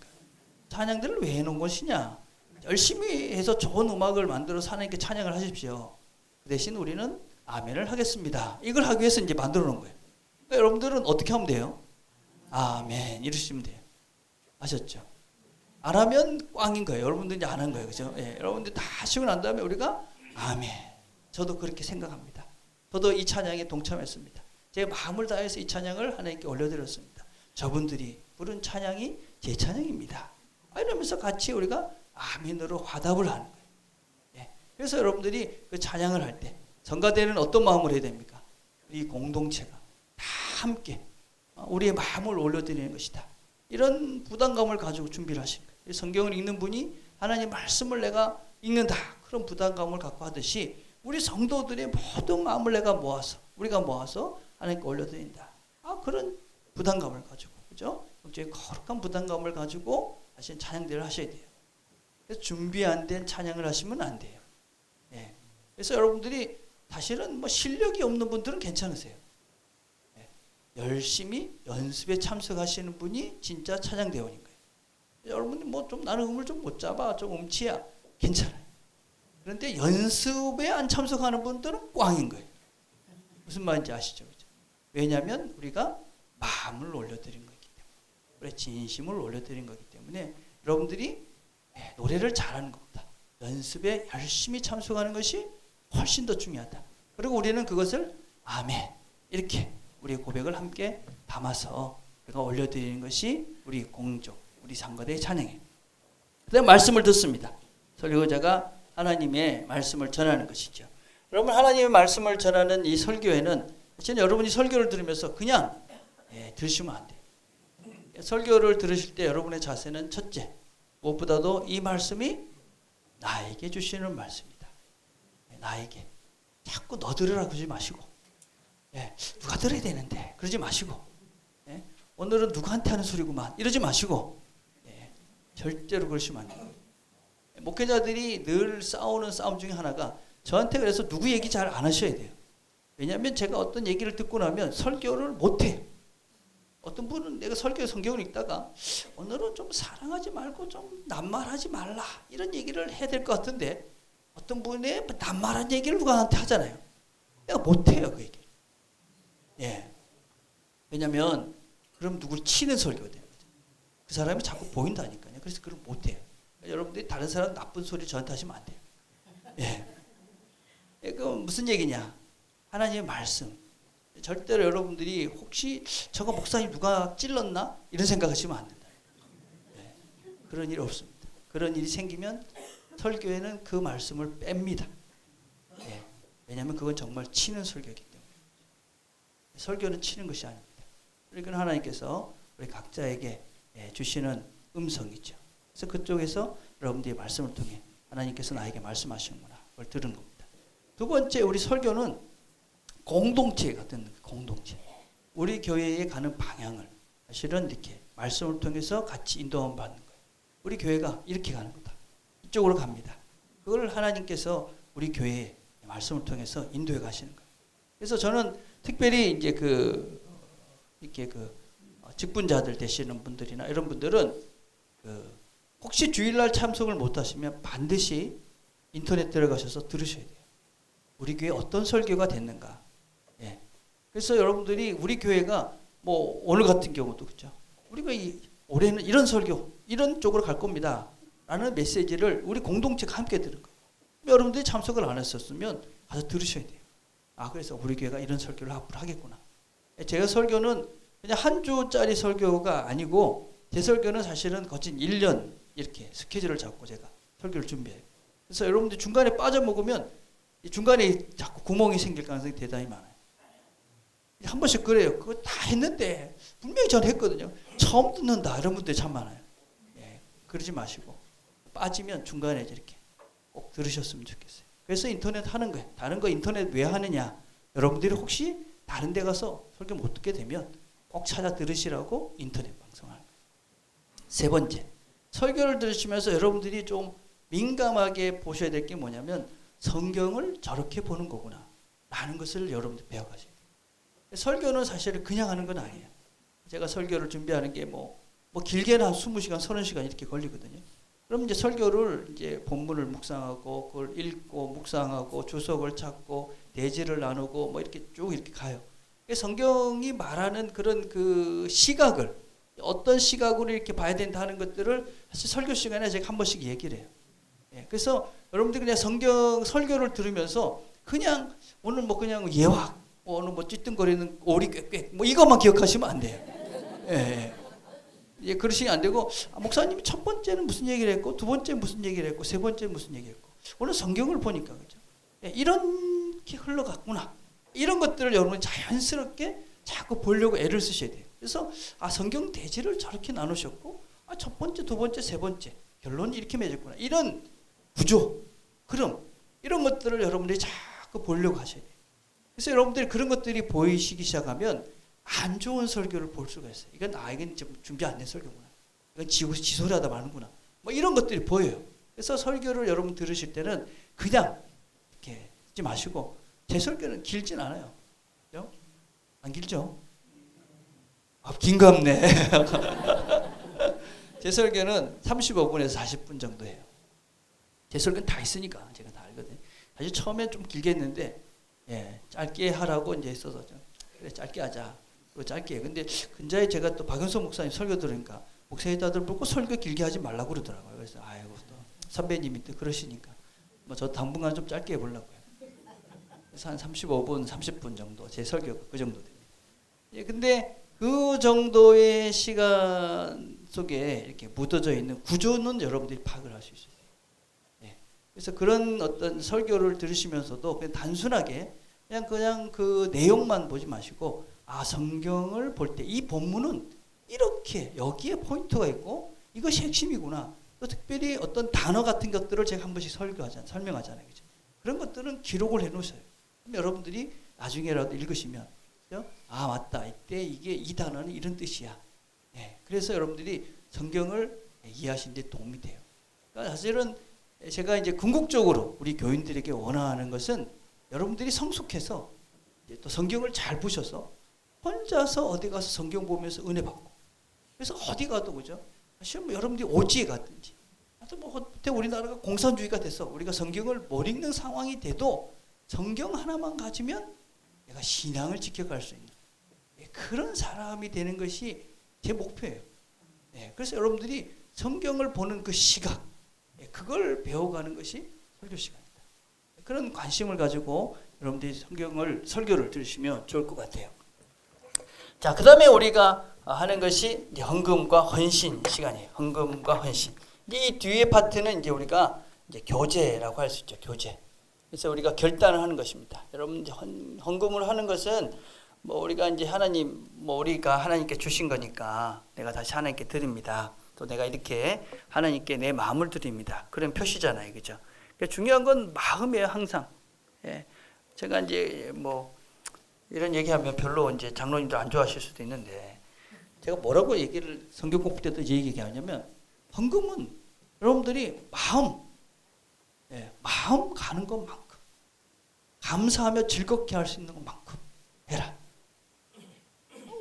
S1: 찬양들을 왜 해놓은 것이냐? 열심히 해서 좋은 음악을 만들어서 하나님께 찬양을 하십시오. 그 대신 우리는 아멘을 하겠습니다. 이걸 하기 위해서 이제 만들어 놓은 거예요. 그러니까 여러분들은 어떻게 하면 돼요? 아멘 이러시면 돼요. 아셨죠? 안 하면 꽝인 거예요. 여러분들 이제 안 한 거예요. 그죠? 예, 여러분들 다 하시고 난 다음에 우리가 아멘. 저도 그렇게 생각합니다. 저도 이 찬양에 동참했습니다. 제 마음을 다해서 이 찬양을 하나님께 올려드렸습니다. 저분들이 부른 찬양이 제 찬양입니다. 이러면서 같이 우리가 아멘으로 화답을 하는 거예요. 예, 그래서 여러분들이 그 찬양을 할 때 성가대는 어떤 마음으로 해야 됩니까? 우리 공동체가 다 함께 우리의 마음을 올려드리는 것이다. 이런 부담감을 가지고 준비를 하신 거예요. 성경을 읽는 분이 하나님 말씀을 내가 읽는다. 그런 부담감을 갖고 하듯이 우리 성도들의 모든 마음을 우리가 모아서 하나님께 올려드린다. 그런 부담감을 가지고, 그죠? 굉장히 거룩한 부담감을 가지고 하신 찬양들을 하셔야 돼요. 그래서 준비 안 된 찬양을 하시면 안 돼요. 예. 그래서 여러분들이 사실은 뭐 실력이 없는 분들은 괜찮으세요. 예. 열심히 연습에 참석하시는 분이 진짜 찬양대원인 거예요. 여러분이 뭐 좀 나는 음을 좀 못 잡아, 좀 음치야, 괜찮아요. 그런데 연습에 안 참석하는 분들은 꽝인 거예요. 무슨 말인지 아시죠? 그죠? 왜냐하면 우리가 마음을 올려드린 거기 때문에, 우리의 진심을 올려드린 거기 때문에 여러분들이 노래를 잘하는 것보다 연습에 열심히 참석하는 것이 훨씬 더 중요하다. 그리고 우리는 그것을 아멘 이렇게 우리의 고백을 함께 담아서 우리가 올려드리는 것이 우리 공적, 우리 상가대의 찬양이에요. 그다음 말씀을 듣습니다. 설교자가 하나님의 말씀을 전하는 것이죠. 여러분, 하나님의 말씀을 전하는 이 설교회는 사실 여러분이 설교를 들으면서 그냥 들으시면 안 돼요. 설교를 들으실 때 여러분의 자세는 첫째, 무엇보다도 이 말씀이 나에게 주시는 말씀이다. 나에게. 자꾸 너 들으라 그러지 마시고, 누가 들어야 되는데 그러지 마시고, 오늘은 누구한테 하는 소리구만 이러지 마시고, 절대로 그러시면 안 돼요. 목회자들이 늘 싸우는 싸움 중에 하나가 저한테 그래서 누구 얘기 잘 안 하셔야 돼요. 왜냐하면 제가 어떤 얘기를 듣고 나면 설교를 못해요. 어떤 분은 내가 설교 성경을 읽다가 오늘은 좀 사랑하지 말고 좀 낱말하지 말라 이런 얘기를 해야 될 것 같은데 어떤 분의 낱말한 얘기를 누가 나한테 하잖아요. 내가 못해요 그 얘기를. 왜냐하면 그럼 누굴 치는 설교가 되는 거죠. 그 사람이 자꾸 보인다니까요. 그래서 그걸 못해요. 여러분들이 다른 사람 나쁜 소리 저한테 하시면 안 돼요. 그 무슨 얘기냐? 하나님의 말씀. 절대로 여러분들이 혹시 저거 목사님 누가 찔렀나? 이런 생각하시면 안 된다. 그런 일이 없습니다. 그런 일이 생기면 설교에는 그 말씀을 뺍니다. 왜냐하면 그건 정말 치는 설교이기 때문에. 설교는 치는 것이 아닙니다. 그러니까 하나님께서 우리 각자에게 주시는 음성이죠. 그래서 그쪽에서 여러분들의 말씀을 통해 하나님께서 나에게 말씀하시는구나. 그걸 들은 겁니다. 두 번째, 우리 설교는 공동체 같은 공동체. 우리 교회에 가는 방향을 사실은 이렇게 말씀을 통해서 같이 인도함 받는 거예요. 우리 교회가 이렇게 가는 거다. 이쪽으로 갑니다. 그걸 하나님께서 우리 교회에 말씀을 통해서 인도해 가시는 거예요. 그래서 저는 특별히 이제 이렇게 직분자들 되시는 분들이나 이런 분들은 혹시 주일날 참석을 못 하시면 반드시 인터넷 들어가셔서 들으셔야 돼요. 우리 교회 어떤 설교가 됐는가. 그래서 여러분들이 우리 교회가 뭐 오늘 같은 경우도 그렇죠. 우리가 올해는 이런 설교, 이런 쪽으로 갈 겁니다. 라는 메시지를 우리 공동체가 함께 들은 거예요. 여러분들이 참석을 안 했었으면 가서 들으셔야 돼요. 그래서 우리 교회가 이런 설교를 앞으로 하겠구나. 제가 설교는 그냥 한 주짜리 설교가 아니고 제 설교는 사실은 거진 1년 이렇게 스케줄을 잡고 제가 설교를 준비해요. 그래서 여러분들 중간에 빠져먹으면 중간에 자꾸 구멍이 생길 가능성이 대단히 많아요. 한 번씩 그래요. 그거 다 했는데 분명히 전 했거든요. 처음 듣는다 이런 분들이 참 많아요. 그러지 마시고 빠지면 중간에 이렇게 꼭 들으셨으면 좋겠어요. 그래서 인터넷 하는 거예요. 다른 거 인터넷 왜 하느냐. 여러분들이 혹시 다른 데 가서 설교 못 듣게 되면 꼭 찾아 들으시라고 인터넷 방송을 하는 거예요. 세 번째, 설교를 들으시면서 여러분들이 좀 민감하게 보셔야 될 게 뭐냐면 성경을 저렇게 보는 거구나 라는 것을 여러분들 배워가셔야 돼요. 설교는 사실은 그냥 하는 건 아니에요. 제가 설교를 준비하는 게 뭐 길게는 한 20시간, 30시간 이렇게 걸리거든요. 그럼 이제 설교를 이제 본문을 묵상하고 그걸 읽고 묵상하고 주석을 찾고 대지를 나누고 뭐 이렇게 쭉 이렇게 가요. 성경이 말하는 그런 그 시각을 어떤 시각으로 이렇게 봐야 된다는 것들을 사실 설교 시간에 제가 한 번씩 얘기를 해요. 예, 그래서 여러분들 그냥 성경 설교를 들으면서 그냥 오늘 뭐 그냥 예화, 오늘 뭐 찌뜬거리는 오리 꽥꽥 뭐 이것만 기억하시면 안 돼요. 예, 예, 그러시면 안 되고 목사님이 첫 번째는 무슨 얘기를 했고 두 번째는 무슨 얘기를 했고 세 번째는 무슨 얘기를 했고 오늘 성경을 보니까 그죠? 예, 이렇게 흘러갔구나. 이런 것들을 여러분 자연스럽게 자꾸 보려고 애를 쓰셔야 돼요. 그래서 성경 대지를 저렇게 나누셨고 첫 번째, 두 번째, 세 번째 결론이 이렇게 맺었구나. 이런 구조, 흐름 이런 것들을 여러분들이 자꾸 보려고 하셔야 돼요. 그래서 여러분들이 그런 것들이 보이시기 시작하면 안 좋은 설교를 볼 수가 있어요. 이건 이건 좀 준비 안 된 설교구나. 이건 지소리하다 마는구나. 뭐 이런 것들이 보여요. 그래서 설교를 여러분 들으실 때는 그냥 이렇게 듣지 마시고 제 설교는 길진 않아요. 그죠? 안 길죠? 긴갑네. 제 설교는 35분에서 40분 정도 해요. 제 설교는 다 있으니까 제가 다 알거든요. 사실 처음에 좀 길게 했는데 예, 짧게 하라고 이제 있어서 그래 짧게 하자. 그리고 짧게 해. 근데 근자에 제가 또 박영석 목사님 설교 들으니까 목사님들 보고 설교 길게 하지 말라고 그러더라고요. 그래서 아이고 또 선배님이 또 그러시니까 뭐 저 당분간 좀 짧게 해보려고요. 그래서 한 35분, 30분 정도 제 설교가 그 정도 됩니다. 예, 근데 그 정도의 시간 속에 이렇게 묻어져 있는 구조는 여러분들이 파악을 할 수 있어요. 예, 그래서 그런 어떤 설교를 들으시면서도 그냥 단순하게 그냥 그 내용만 보지 마시고 성경을 볼 때 이 본문은 이렇게 여기에 포인트가 있고 이것이 핵심이구나. 또 특별히 어떤 단어 같은 것들을 제가 한 번씩 설명하잖아요. 그죠? 그런 것들은 기록을 해놓으셔요. 그럼 여러분들이 나중에라도 읽으시면 그죠? 맞다. 이때 이 단어는 이런 뜻이야. 예, 그래서 여러분들이 성경을 이해하시는 데 도움이 돼요. 그러니까 사실은 제가 이제 궁극적으로 우리 교인들에게 원하는 것은 여러분들이 성숙해서 또 성경을 잘 보셔서 혼자서 어디 가서 성경 보면서 은혜 받고 그래서 어디 가도 그죠? 사실 뭐 여러분들이 오지에 갔든지 뭐 우리나라가 공산주의가 돼서 우리가 성경을 못 읽는 상황이 돼도 성경 하나만 가지면 내가 신앙을 지켜갈 수 있는 그런 사람이 되는 것이 제 목표예요. 그래서 여러분들이 성경을 보는 그 시각 그걸 배워가는 것이 설교 시간입니다. 그런 관심을 가지고 여러분들이 설교를 들으시면 좋을 것 같아요. 자, 그 다음에 우리가 하는 것이 이제 헌금과 헌신 시간이에요. 헌금과 헌신. 이 뒤에 파트는 이제 우리가 이제 교제라고 할 수 있죠. 교제. 그래서 우리가 결단을 하는 것입니다. 여러분 이제 헌금을 하는 것은 뭐 우리가 이제 우리가 하나님께 주신 거니까 내가 다시 하나님께 드립니다. 또 내가 이렇게 하나님께 내 마음을 드립니다. 그런 표시잖아요, 그죠? 그러니까 중요한 건 마음이에요, 항상. 예. 제가 이제 뭐 이런 얘기하면 별로 이제 장로님들 안 좋아하실 수도 있는데 제가 뭐라고 얘기를 성경 공부 때도 얘기하냐면 헌금은 여러분들이 마음 가는 것만큼 감사하며 즐겁게 할 수 있는 것만큼 해라.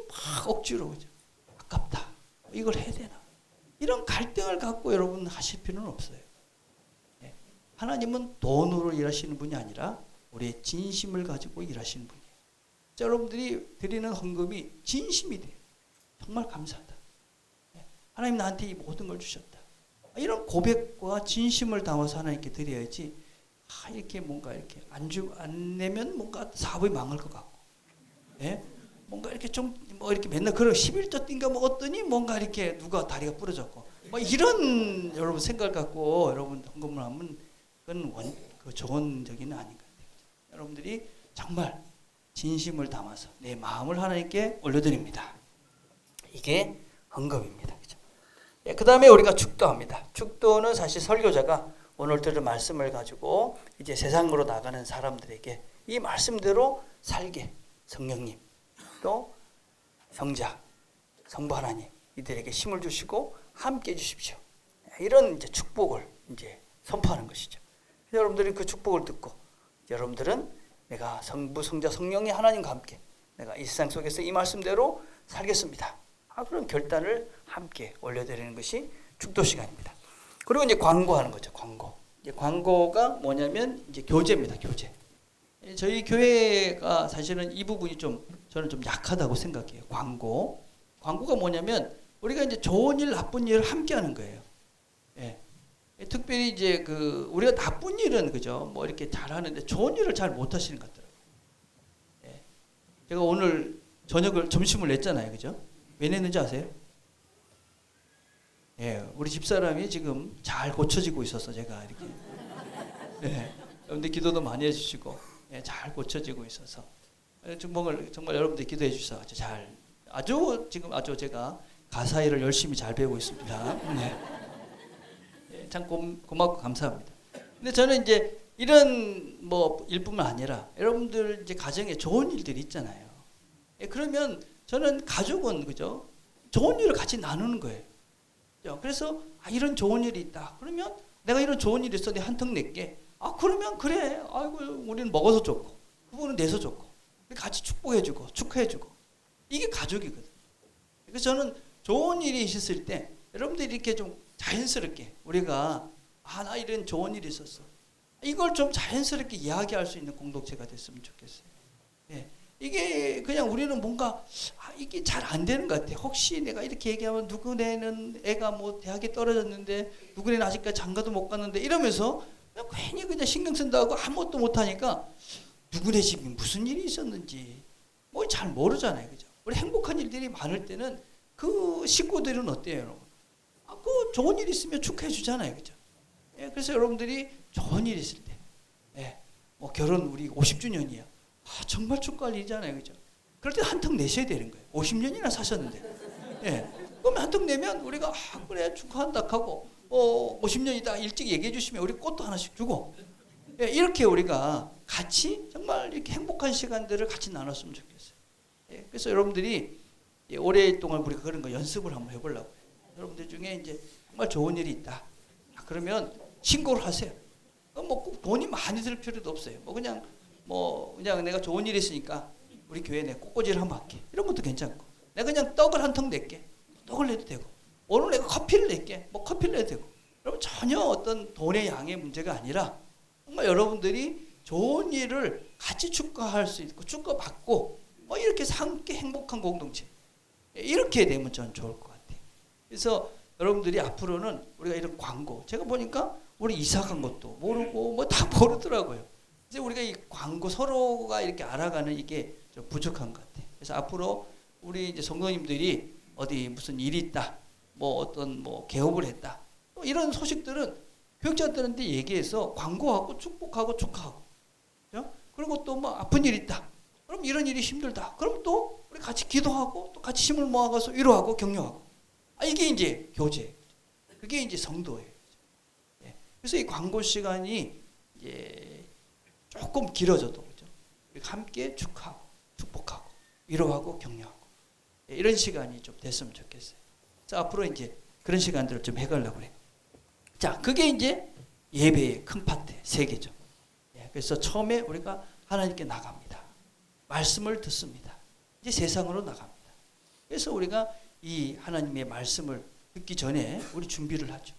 S1: 막 억지로 그죠? 아깝다. 이걸 해야 되나? 이런 갈등을 갖고 여러분 하실 필요는 없어요. 하나님은 돈으로 일하시는 분이 아니라 우리의 진심을 가지고 일하시는 분이에요. 여러분들이 드리는 헌금이 진심이 돼요. 정말 감사하다. 하나님 나한테 이 모든 걸 주셨다. 이런 고백과 진심을 담아서 하나님께 드려야지. 이렇게 뭔가 이렇게 안 내면 뭔가 사업이 망할 것 같고, 뭔가 이렇게 좀 뭐 이렇게 맨날 그런 11조 띵가 먹었더니 뭔가 이렇게 누가 다리가 부러졌고, 뭐 이런 여러분 생각 갖고 여러분 헌금을 하면 그건 좋은 적이는 아닌 것 같아요. 여러분들이 정말 진심을 담아서 내 마음을 하나님께 올려드립니다. 이게 헌금입니다. 그죠? 그 다음에 우리가 축도합니다. 축도는 사실 설교자가 오늘 들은 말씀을 가지고 이제 세상으로 나가는 사람들에게 이 말씀대로 살게 성령님 또 성자 성부 하나님 이들에게 힘을 주시고 함께 해주십시오. 이런 이제 축복을 이제
S2: 선포하는 것이죠. 여러분들이 그 축복을 듣고 여러분들은 내가 성부, 성자, 성령의 하나님과 함께 내가 이 세상 속에서 이 말씀대로 살겠습니다. 그런 결단을 함께 올려드리는 것이 축도 시간입니다. 그리고 이제 광고하는 거죠. 광고. 이제 광고가 뭐냐면 이제 교제입니다. 교제. 저희 교회가 사실은 이 부분이 저는 좀 약하다고 생각해요. 광고. 광고가 뭐냐면 우리가 이제 좋은 일, 나쁜 일을 함께 하는 거예요. 예. 특별히 이제 우리가 나쁜 일은 그죠? 뭐 이렇게 잘 하는데 좋은 일을 잘 못 하시는 것 같더라고요. 예. 제가 오늘 점심을 냈잖아요. 그죠? 왜 냈는지 아세요? 예. 우리 집사람이 지금 잘 고쳐지고 있어서 제가 이렇게. 예. 여러분들 기도도 많이 해주시고, 예, 잘 고쳐지고 있어서. 정말 여러분들 기도해 주셔서 아주 제가 가사 일을 열심히 잘 배우고 있습니다. 네. 참 고맙고 감사합니다. 근데 저는 이제 이런 뭐 일뿐만 아니라 여러분들 이제 가정에 좋은 일들이 있잖아요. 그러면 저는 가족은 그죠? 좋은 일을 같이 나누는 거예요. 그래서 이런 좋은 일이 있다. 그러면 내가 이런 좋은 일이 있어, 내가 한턱 낼게. 그러면 그래. 아이고 우리는 먹어서 좋고, 그분은 내서 좋고, 같이 축복해주고 축하해주고. 이게 가족이거든. 그래서 저는 좋은 일이 있었을 때 여러분들이 이렇게 좀 자연스럽게 우리가 나 이런 좋은 일이 있었어. 이걸 좀 자연스럽게 이야기할 수 있는 공동체가 됐으면 좋겠어요. 예. 이게 그냥 우리는 뭔가 이게 잘 안 되는 것 같아. 혹시 내가 이렇게 얘기하면 누구네는 애가 뭐 대학에 떨어졌는데 누구네는 아직까지 장가도 못 갔는데 이러면서 괜히 그냥 신경 쓴다고 아무것도 못 하니까 누구네 집이 무슨 일이 있었는지 뭐 잘 모르잖아요. 그죠? 우리 행복한 일들이 많을 때는 그 식구들은 어때요, 여러분? 그 좋은 일 있으면 축하해 주잖아요. 그죠? 예, 그래서 여러분들이 좋은 일 있을 때, 예, 뭐 결혼 우리 50주년이야. 정말 축하할 일이잖아요. 그죠? 그럴 때 한턱 내셔야 되는 거예요. 50년이나 사셨는데. 예. 그럼 한턱 내면 우리가 그래 축하한다 하고 50년이다 일찍 얘기해 주시면 우리 꽃도 하나씩 주고, 예, 이렇게 우리가 같이 정말 이렇게 행복한 시간들을 같이 나눴으면 좋겠어요. 예, 그래서 여러분들이 오랫동안 우리가 그런 거 연습을 한번 해보려고 해요. 여러분들 중에 이제 정말 좋은 일이 있다. 그러면 신고를 하세요. 뭐 꼭 돈이 많이 들 필요도 없어요. 그냥 내가 좋은 일이 있으니까 우리 교회에 내가 꽃꽂이를 한번 할게. 이런 것도 괜찮고. 내가 그냥 떡을 한 턱 낼게. 떡을 내도 되고. 오늘 내가 커피를 낼게. 커피를 내도 되고. 여러분 전혀 어떤 돈의 양의 문제가 아니라 정말 여러분들이 좋은 일을 같이 축하할 수 있고 축하받고 이렇게 함께 행복한 공동체. 이렇게 되면 저는 좋을 것 같아요. 그래서 여러분들이 앞으로는 우리가 이런 광고, 제가 보니까 우리 이사 간 것도 모르고 다 모르더라고요. 이제 우리가 이 광고 서로가 이렇게 알아가는 이게 좀 부족한 것 같아요. 그래서 앞으로 우리 이제 성도님들이 어디 무슨 일이 있다, 어떤 개업을 했다, 이런 소식들은 교육자들한테 얘기해서 광고하고 축복하고 축하하고, 그리고 또 아픈 일 있다. 그럼 이런 일이 힘들다. 그럼 또 우리 같이 기도하고 또 같이 힘을 모아가서 위로하고 격려하고. 이게 이제 교제. 그게 이제 성도예요. 예. 그래서 이 광고 시간이 이제 조금 길어져도 그죠. 우리가 함께 축하하고 축복하고 위로하고 격려하고, 예, 이런 시간이 좀 됐으면 좋겠어요. 자, 앞으로 이제 그런 시간들을 좀 해가려고 그래요. 자, 그게 이제 예배의 큰 파트 세 개죠. 예. 그래서 처음에 우리가 하나님께 나갑니다. 말씀을 듣습니다. 이제 세상으로 나갑니다. 그래서 우리가 이 하나님의 말씀을 듣기 전에 우리 준비를 하죠.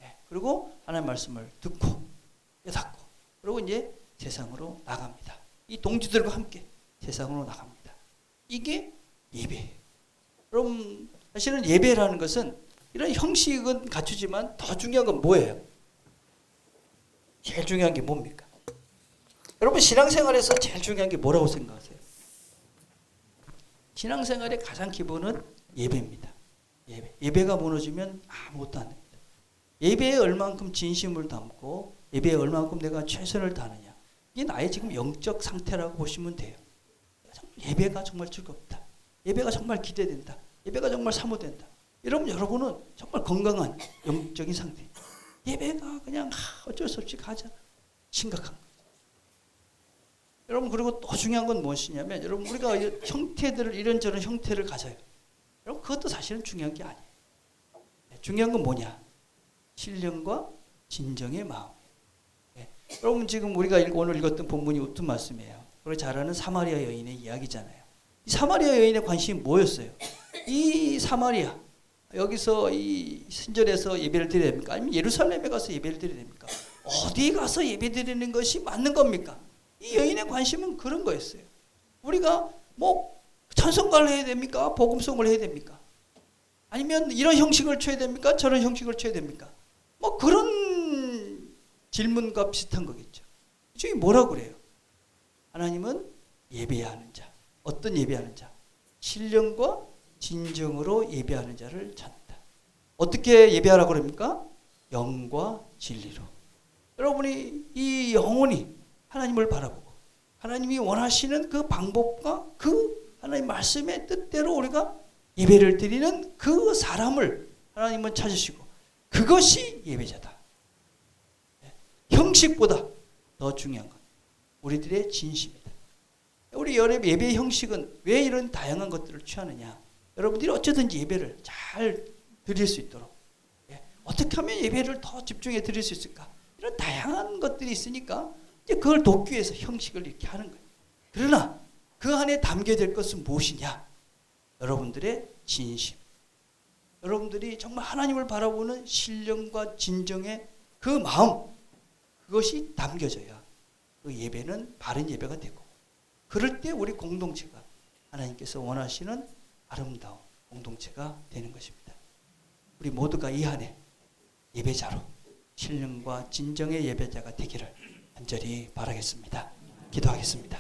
S2: 네. 그리고 하나님의 말씀을 듣고 깨닫고, 그리고 이제 세상으로 나갑니다. 이 동지들과 함께 세상으로 나갑니다. 이게 예배예요. 여러분, 사실은 예배라는 것은 이런 형식은 갖추지만 더 중요한 건 뭐예요? 제일 중요한 게 뭡니까? 여러분, 신앙생활에서 제일 중요한 게 뭐라고 생각하세요? 신앙생활의 가장 기본은 예배입니다. 예배가 무너지면 아무것도 안 됩니다. 예배에 얼만큼 진심을 담고 예배에 얼만큼 내가 최선을 다하느냐, 이게 나의 지금 영적 상태라고 보시면 돼요. 예배가 정말 즐겁다. 예배가 정말 기대된다. 예배가 정말 사모된다. 여러분은 정말 건강한 영적인 상태. 예배가 그냥 어쩔 수 없이 가자. 심각한 거죠. 여러분, 그리고 또 중요한 건 무엇이냐면, 여러분, 우리가 형태들을, 이런저런 형태를 가져요. 여러분, 그것도 사실은 중요한 게 아니에요. 중요한 건 뭐냐? 신령과
S1: 진정의 마음. 예. 여러분 지금 우리가 오늘 읽었던 본문이 어떤 말씀이에요? 우리 잘 아는 사마리아 여인의 이야기잖아요. 이 사마리아 여인의 관심이 뭐였어요? 이 사마리아 여기서 이 신전에서 예배를 드려야 됩니까? 아니면 예루살렘에 가서 예배를 드려야 됩니까? 어디 가서 예배 드리는 것이 맞는 겁니까? 이 여인의 관심은 그런 거였어요. 우리가 뭐 찬송가를 해야 됩니까? 복음송을 해야 됩니까? 아니면 이런 형식을 취해야 됩니까? 저런 형식을 취해야 됩니까? 뭐 그런 질문과 비슷한 거겠죠. 저기 뭐라고 그래요? 하나님은 예배하는 자. 어떤 예배하는 자? 신령과 진정으로 예배하는 자를 찾는다. 어떻게 예배하라고 그럽니까? 영과 진리로. 여러분이 이 영혼이 하나님을 바라보고 하나님이 원하시는 그 방법과 그 하나님 말씀의 뜻대로 우리가 예배를 드리는 그 사람을 하나님은 찾으시고 그것이 예배자다. 형식보다 더 중요한 것 우리들의 진심이다. 우리 예배 형식은 왜 이런 다양한 것들을 취하느냐? 여러분들이 어쩌든지 예배를 잘 드릴 수 있도록 어떻게 하면 예배를 더 집중해 드릴 수 있을까? 이런 다양한 것들이 있으니까 이제 그걸 돕기 위해서 형식을 이렇게 하는 거예요. 그러나 그 안에 담겨야 될 것은 무엇이냐? 여러분들의 진심. 여러분들이 정말 하나님을 바라보는 신령과 진정의 그 마음 그것이 담겨져야 그 예배는 바른 예배가 되고 그럴 때 우리 공동체가 하나님께서 원하시는 아름다운 공동체가 되는 것입니다. 우리 모두가 이 한 해 예배자로 신령과 진정의 예배자가 되기를 간절히 바라겠습니다. 기도하겠습니다.